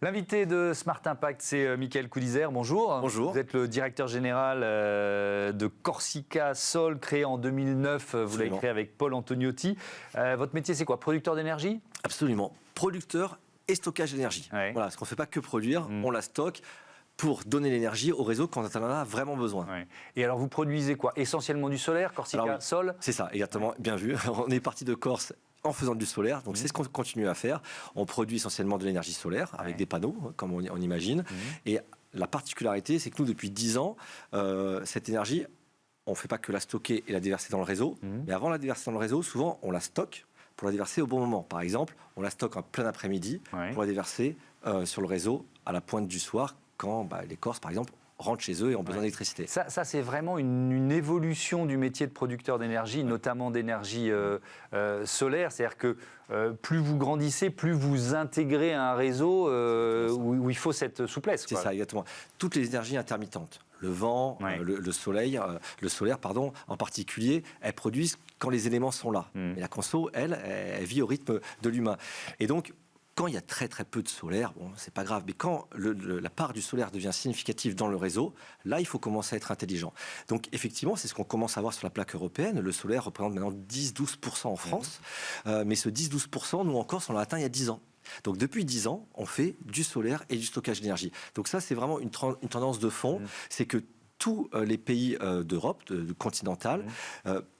L'invité de Smart Impact, c'est Michael Coudizère. Bonjour. Bonjour. Vous êtes le directeur général de Corsica Sol, créé en 2009. Vous l'avez créé avec Paul Antoniotti. Votre métier, c'est quoi? Producteur d'énergie? Absolument. Producteur et stockage d'énergie. Ouais. Voilà, parce qu'on ne fait pas que produire, on la stocke pour donner l'énergie au réseau quand on en a vraiment besoin. Ouais. Et alors, vous produisez quoi? Essentiellement du solaire, Corsica Sol? C'est ça, exactement. Bien vu. On est parti de Corse en faisant du solaire, donc c'est ce qu'on continue à faire. On produit essentiellement de l'énergie solaire avec des panneaux, comme on imagine. Et la particularité, c'est que nous, depuis 10 ans, cette énergie, on ne fait pas que la stocker et la déverser dans le réseau, mais avant la déverser dans le réseau, souvent, on la stocke pour la déverser au bon moment. Par exemple, on la stocke en plein après-midi pour la déverser sur le réseau à la pointe du soir, quand les Corses, par exemple, rentrent chez eux et ont besoin d'électricité. Ça c'est vraiment une évolution du métier de producteur d'énergie, notamment d'énergie solaire. C'est-à-dire que plus vous grandissez, plus vous intégrez un réseau où il faut cette souplesse. C'est ça, exactement. Toutes les énergies intermittentes, le vent, le solaire, en particulier, elles produisent quand les éléments sont là. Et la conso, elle vit au rythme de l'humain. Et donc, quand il y a très très peu de solaire, bon, c'est pas grave, mais quand la part du solaire devient significative dans le réseau, là, il faut commencer à être intelligent. Donc, effectivement, c'est ce qu'on commence à voir sur la plaque européenne. Le solaire représente maintenant 10-12% en France, mais ce 10-12%, nous, en Corse, on l'a atteint il y a 10 ans. Donc, depuis 10 ans, on fait du solaire et du stockage d'énergie. Donc, ça, c'est vraiment une tendance de fond, c'est que tous les pays d'Europe, continentale,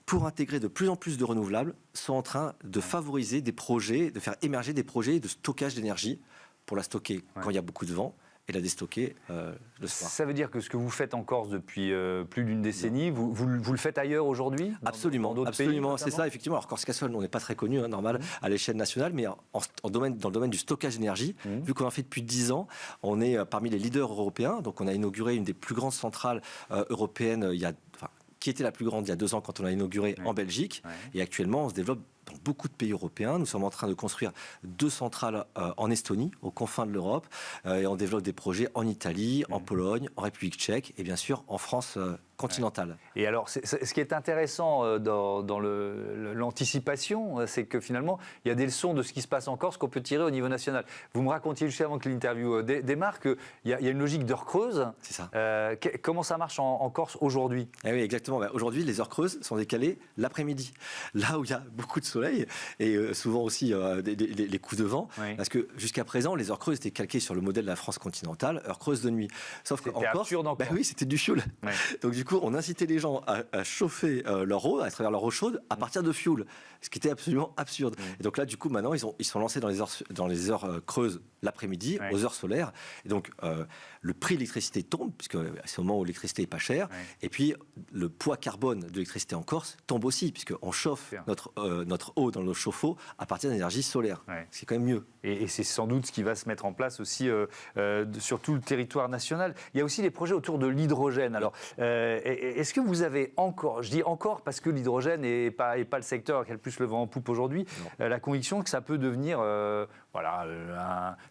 pour intégrer de plus en plus de renouvelables, sont en train de favoriser des projets, de faire émerger des projets de stockage d'énergie pour la stocker quand il y a beaucoup de vent et la déstocker le soir. Ça veut dire que ce que vous faites en Corse depuis plus d'une décennie, vous le faites ailleurs aujourd'hui? Absolument, absolument, c'est ça, effectivement. Alors Corsica Sol, on n'est pas très connu, normal, à l'échelle nationale, mais dans le domaine du stockage d'énergie, vu qu'on en fait depuis 10 ans, on est parmi les leaders européens. Donc on a inauguré une des plus grandes centrales européennes qui était la plus grande il y a 2 ans quand on l'a inaugurée en Belgique. Et actuellement, on se développe dans beaucoup de pays européens. Nous sommes en train de construire 2 centrales en Estonie, aux confins de l'Europe. Et on développe des projets en Italie, en Pologne, en République tchèque et bien sûr en France continentale. Et alors, ce qui est intéressant dans l'anticipation, c'est que finalement, il y a des leçons de ce qui se passe en Corse qu'on peut tirer au niveau national. Vous me racontiez juste avant que l'interview démarre qu'il y a une logique d'heure creuse. C'est ça. Comment ça marche en Corse aujourd'hui? Oui, exactement. Aujourd'hui, les heures creuses sont décalées l'après-midi. Là où il y a beaucoup de soleil et souvent aussi les coups de vent. Parce que jusqu'à présent, les heures creuses étaient calquées sur le modèle de la France continentale, heures creuses de nuit. Sauf qu'en Corse, oui, c'était du fioul. Donc du coup, on incitait les gens à chauffer leur eau, à travers leur eau chaude, à partir de fioul. Ce qui était absolument absurde. Et donc là, du coup, maintenant, ils sont lancés dans les heures creuses l'après-midi, aux heures solaires. Et donc, le prix de l'électricité tombe, puisque c'est au moment où l'électricité est pas chère. Et puis, le poids carbone de l'électricité en Corse tombe aussi, puisqu'on chauffe notre eau dans nos chauffe-eau à partir d'énergie solaire. C'est quand même mieux. Et c'est sans doute ce qui va se mettre en place aussi sur tout le territoire national. Il y a aussi les projets autour de l'hydrogène. Alors, est-ce que vous avez encore, je dis encore parce que l'hydrogène n'est pas le secteur qui a le plus le vent en poupe aujourd'hui, la conviction que ça peut devenir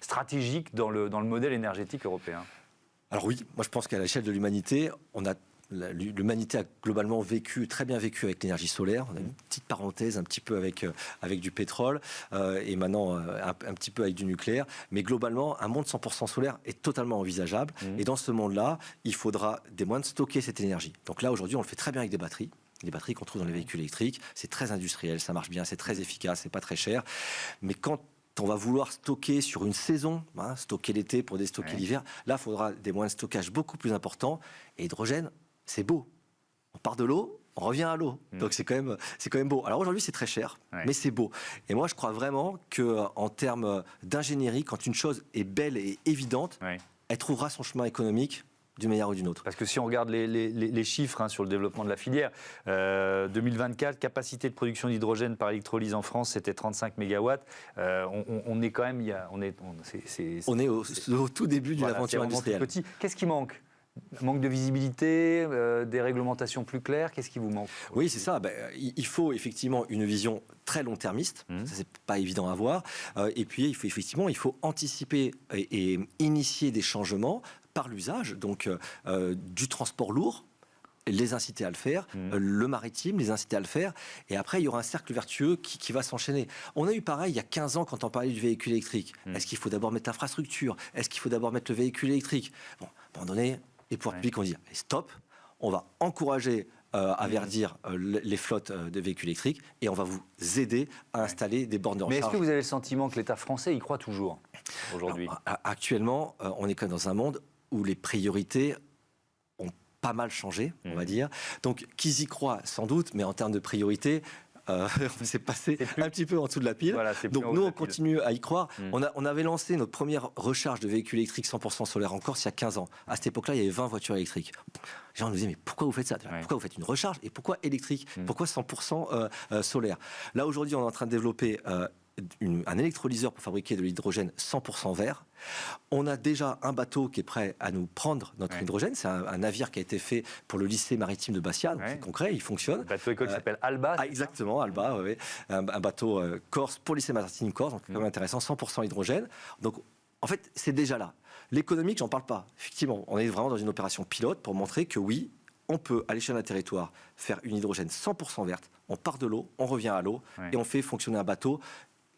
stratégique dans le modèle énergétique européen? Alors oui, moi je pense qu'à l'échelle de l'humanité, l'humanité a globalement très bien vécu avec l'énergie solaire. On a une petite parenthèse un petit peu avec du pétrole et maintenant un petit peu avec du nucléaire. Mais globalement, un monde 100% solaire est totalement envisageable. Et dans ce monde-là, il faudra des moyens de stocker cette énergie. Donc là, aujourd'hui, on le fait très bien avec des batteries. Les batteries qu'on trouve dans les véhicules électriques, c'est très industriel, ça marche bien, c'est très efficace, c'est pas très cher. Mais quand on va vouloir stocker sur une saison, stocker l'été pour déstocker l'hiver, là, il faudra des moyens de stockage beaucoup plus importants. Et l'hydrogène, c'est beau. On part de l'eau, on revient à l'eau. Donc c'est quand même beau. Alors aujourd'hui, c'est très cher, mais c'est beau. Et moi, je crois vraiment qu'en termes d'ingénierie, quand une chose est belle et évidente, elle trouvera son chemin économique d'une manière ou d'une autre. Parce que si on regarde les chiffres sur le développement de la filière, 2024, capacité de production d'hydrogène par électrolyse en France, c'était 35 MW. On est quand même... On est au tout début d'une aventure industrielle. Qu'est-ce qui manque? Manque de visibilité, des réglementations plus claires, qu'est-ce qui vous manque? Oui, c'est ça. Il faut effectivement une vision très long-termiste, ça c'est pas évident à voir. Et puis il faut anticiper et initier des changements par l'usage, donc du transport lourd les inciter à le faire, le maritime, les inciter à le faire, et après il y aura un cercle vertueux qui va s'enchaîner. On a eu pareil il y a 15 ans quand on parlait du véhicule électrique. Est-ce qu'il faut d'abord mettre l'infrastructure? Est-ce qu'il faut d'abord mettre le véhicule électrique? Bon, à un moment donné, les pouvoirs publics ont dit stop, on va encourager à verdir les flottes de véhicules électriques et on va vous aider à installer des bornes de recharge. Mais est-ce que vous avez le sentiment que l'État français y croit toujours aujourd'hui? Actuellement, on est quand même dans un monde où les priorités ont pas mal changé, on va dire. Donc, qu'ils y croient, sans doute, mais en termes de priorité, on s'est passé un petit peu en dessous de la pile. Voilà, donc nous, on continue à y croire. On avait lancé notre première recharge de véhicules électriques 100% solaire en Corse il y a 15 ans. À cette époque-là, il y avait 20 voitures électriques. Les gens nous disaient, mais pourquoi vous faites ça? Pourquoi vous faites une recharge? Et pourquoi électrique? Pourquoi 100% solaire? Là, aujourd'hui, on est en train de développer un électrolyseur pour fabriquer de l'hydrogène 100% vert. On a déjà un bateau qui est prêt à nous prendre notre hydrogène. C'est un navire qui a été fait pour le lycée maritime de Bastia. Donc c'est concret, il fonctionne. Le bateau école s'appelle Alba. Exactement, Alba. Oui. Un bateau corse pour le lycée maritime corse. Donc c'est quand même intéressant, 100% hydrogène. Donc en fait, c'est déjà là. L'économique, j'en parle pas. Effectivement, on est vraiment dans une opération pilote pour montrer que oui, on peut, à l'échelle d'un territoire, faire une hydrogène 100% verte. On part de l'eau, on revient à l'eau et on fait fonctionner un bateau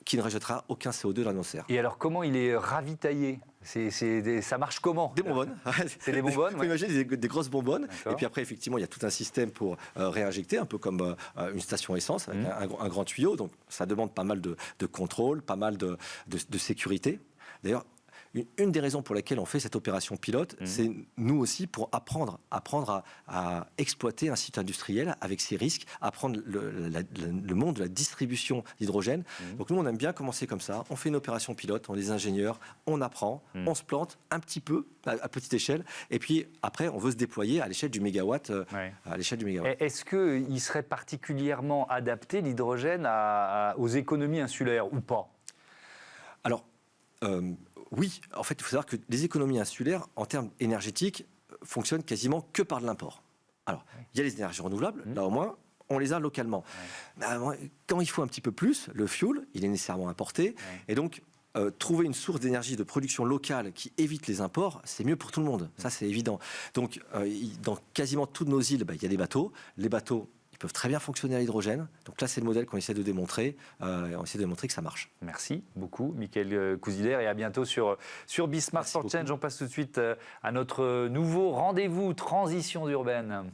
qui ne rejettera aucun CO2 dans l'atmosphère. Et alors, comment il est ravitaillé? Ça marche comment? Des bonbonnes. C'est des bonbonnes. Il faut imaginer des grosses bonbonnes. Et puis après, effectivement, il y a tout un système pour réinjecter, un peu comme une station essence, avec un grand tuyau. Donc, ça demande pas mal de contrôle, pas mal de sécurité. D'ailleurs, une des raisons pour lesquelles on fait cette opération pilote, c'est nous aussi pour apprendre à exploiter un site industriel avec ses risques, apprendre le monde de la distribution d'hydrogène. Donc nous, on aime bien commencer comme ça. On fait une opération pilote, on est des ingénieurs, on apprend, on se plante un petit peu à petite échelle, et puis après, on veut se déployer à l'échelle du mégawatt. Est-ce qu'il serait particulièrement adapté, l'hydrogène, aux économies insulaires ou pas? Alors, oui, en fait, il faut savoir que les économies insulaires, en termes énergétiques, fonctionnent quasiment que par de l'import. Alors, il y a les énergies renouvelables, là au moins, on les a localement. Mais quand il faut un petit peu plus, le fuel, il est nécessairement importé, et donc trouver une source d'énergie de production locale qui évite les imports, c'est mieux pour tout le monde, ça c'est évident. Donc, dans quasiment toutes nos îles, il y a des bateaux. Les bateaux peuvent très bien fonctionner à l'hydrogène. Donc là, c'est le modèle qu'on essaie de démontrer. On essaie de démontrer que ça marche. Merci beaucoup, Michael Couzidère, et à bientôt sur Bismart for Change. On passe tout de suite à notre nouveau rendez-vous transition urbaine.